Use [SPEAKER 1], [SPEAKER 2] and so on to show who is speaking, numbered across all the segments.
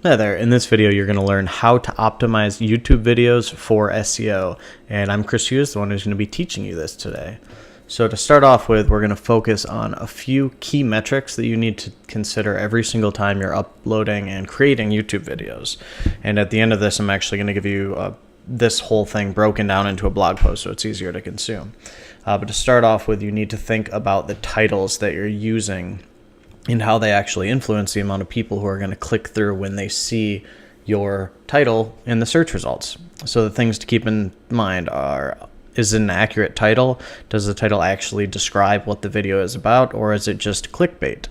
[SPEAKER 1] Hi there, in this video you're going to learn how to optimize YouTube videos for SEO, and I'm Chris Hughes, the one who's going to be teaching you this today. So to start off with, we're going to focus on a few key metrics that you need to consider every single time you're uploading and creating YouTube videos. And at the end of this, I'm actually going to give you this whole thing broken down into a blog post so it's easier to consume. But to start off with, you need to think about the titles that you're using and how they actually influence the amount of people who are going to click through when they see your title in the search results. So the things to keep in mind are, is it an accurate title? Does the title actually describe what the video is about, or is it just clickbait?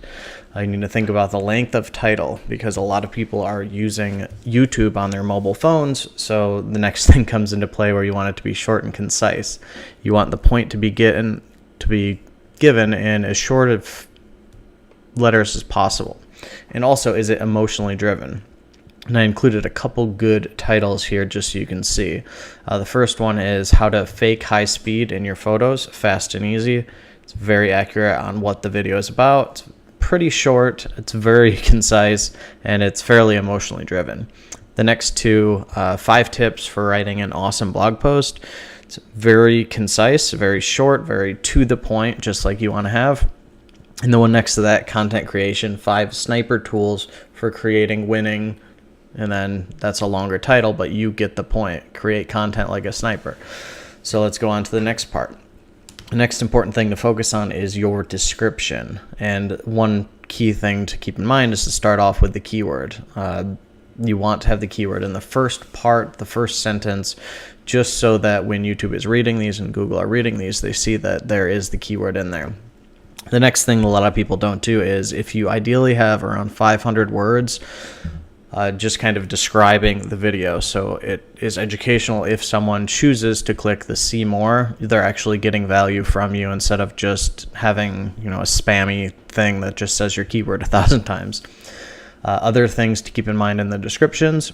[SPEAKER 1] You need to think about the length of title, because a lot of people are using YouTube on their mobile phones, so the next thing comes into play where you want it to be short and concise. You want the point to be given in as short of letters as possible. And also, is it emotionally driven? And I included a couple good titles here just so you can see. The first one is how to fake high speed in your photos, fast and easy. It's very accurate on what the video is about. It's pretty short, it's very concise, and it's fairly emotionally driven. The next two, 5 tips for writing an awesome blog post. It's very concise, very short, very to the point, just like you want to have. And the one next to that, content creation, 5 sniper tools for creating winning, and then that's a longer title, but you get the point. Create content like a sniper. So let's go on to the next part. The next important thing to focus on is your description. And one key thing to keep in mind is to start off with the keyword. You want to have the keyword in the first part, the first sentence, just so that when YouTube is reading these and Google are reading these, they see that there is the keyword in there. The next thing a lot of people don't do is, if you ideally have around 500 words, just kind of describing the video. So it is educational. If someone chooses to click the see more, they're actually getting value from you instead of just having, a spammy thing that just says your keyword 1,000 times. Other things to keep in mind in the descriptions: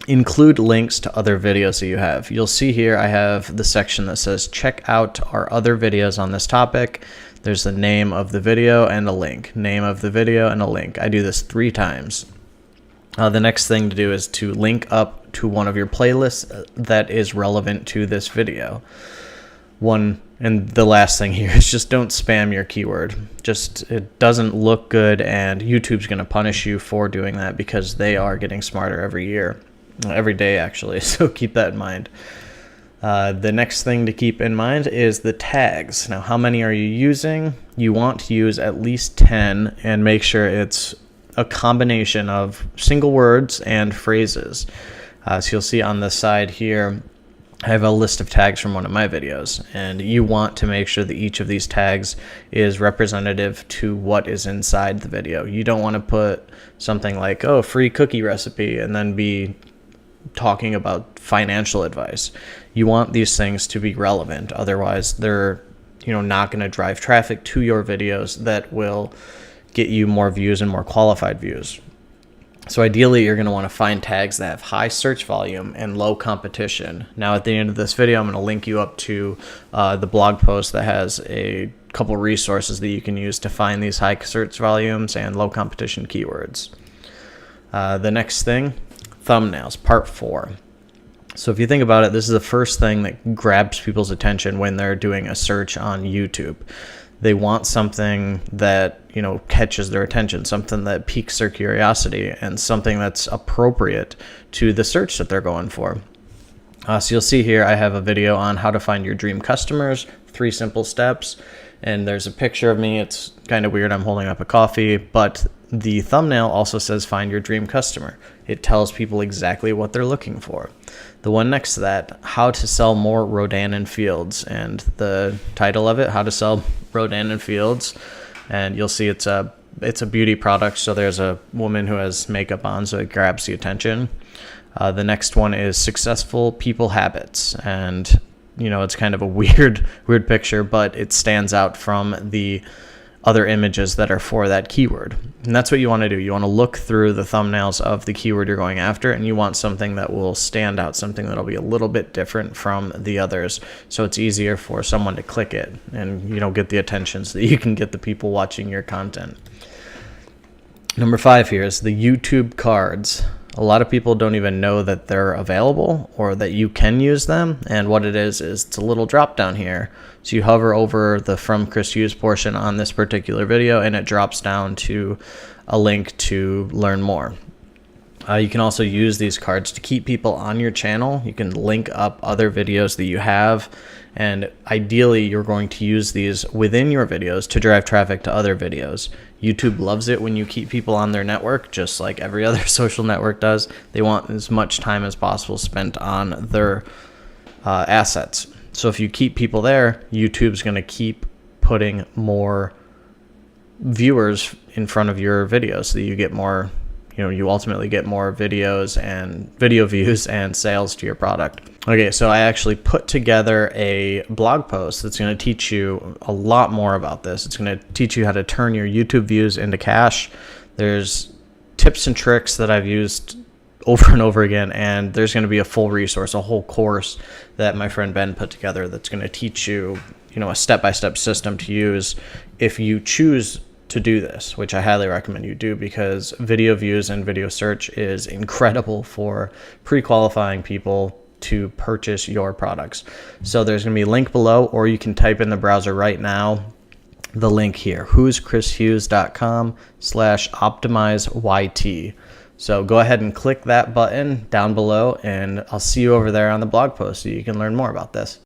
[SPEAKER 1] include links to other videos that you have. You'll see here I have the section that says check out our other videos on this topic. There's the name of the video and a link. Name of the video and a link. I do this 3 times. The next thing to do is to link up to one of your playlists that is relevant to this video. And the last thing here is just don't spam your keyword. It doesn't look good, and YouTube's going to punish you for doing that because they are getting smarter every day actually. So keep that in mind. The next thing to keep in mind is the tags. Now, how many are you using? You want to use at least 10 and make sure it's a combination of single words and phrases. So you'll see on the side here, I have a list of tags from one of my videos, and you want to make sure that each of these tags is representative to what is inside the video. You don't want to put something like, oh, free cookie recipe, and then be talking about financial advice. You want these things to be relevant, otherwise they're not going to drive traffic to your videos that will get you more views and more qualified views. So ideally you're going to want to find tags that have high search volume and low competition. Now at the end of this video I'm going to link you up to the blog post that has a couple resources that you can use to find these high search volumes and low competition keywords. The next thing, thumbnails, part 4. So if you think about it, this is the first thing that grabs people's attention when they're doing a search on YouTube. They want something that, catches their attention, something that piques their curiosity, and something that's appropriate to the search that they're going for. So you'll see here I have a video on how to find your dream customers, 3 simple steps. And there's a picture of me. It's kind of weird. I'm holding up a coffee, but the thumbnail also says find your dream customer. It tells people exactly what they're looking for. The one next to that, how to sell more Rodan and Fields, and the title of it, how to sell Rodan and Fields. And you'll see it's a beauty product, so there's a woman who has makeup on, so it grabs the attention. The next one is successful people habits, and it's kind of a weird picture, but it stands out from the other images that are for that keyword. And that's what you want to do. You want to look through the thumbnails of the keyword you're going after, and you want something that will stand out, something that'll be a little bit different from the others, so it's easier for someone to click it and get the attention so that you can get the people watching your content. Number 5 here is the YouTube cards. A lot of people don't even know that they're available or that you can use them. And what it is it's a little drop down here. So you hover over the From Chris Hughes portion on this particular video, and it drops down to a link to learn more. You can also use these cards to keep people on your channel. You can link up other videos that you have, and ideally you're going to use these within your videos to drive traffic to other videos. YouTube loves it when you keep people on their network, just like every other social network does. They want as much time as possible spent on their assets. So if you keep people there, YouTube's going to keep putting more viewers in front of your videos so that you get more, you ultimately get more videos and video views and sales to your product. Okay, so I actually put together a blog post that's going to teach you a lot more about this. It's going to teach you how to turn your YouTube views into cash. There's tips and tricks that I've used over and over again, and there's going to be a full resource, a whole course that my friend Ben put together that's going to teach you, a step-by-step system to use if you choose to do this, which I highly recommend you do, because video views and video search is incredible for pre-qualifying people to purchase your products. So there's going to be a link below, or you can type in the browser right now the link here, whoschrishughes.com/optimizeyt. So go ahead and click that button down below, and I'll see you over there on the blog post so you can learn more about this.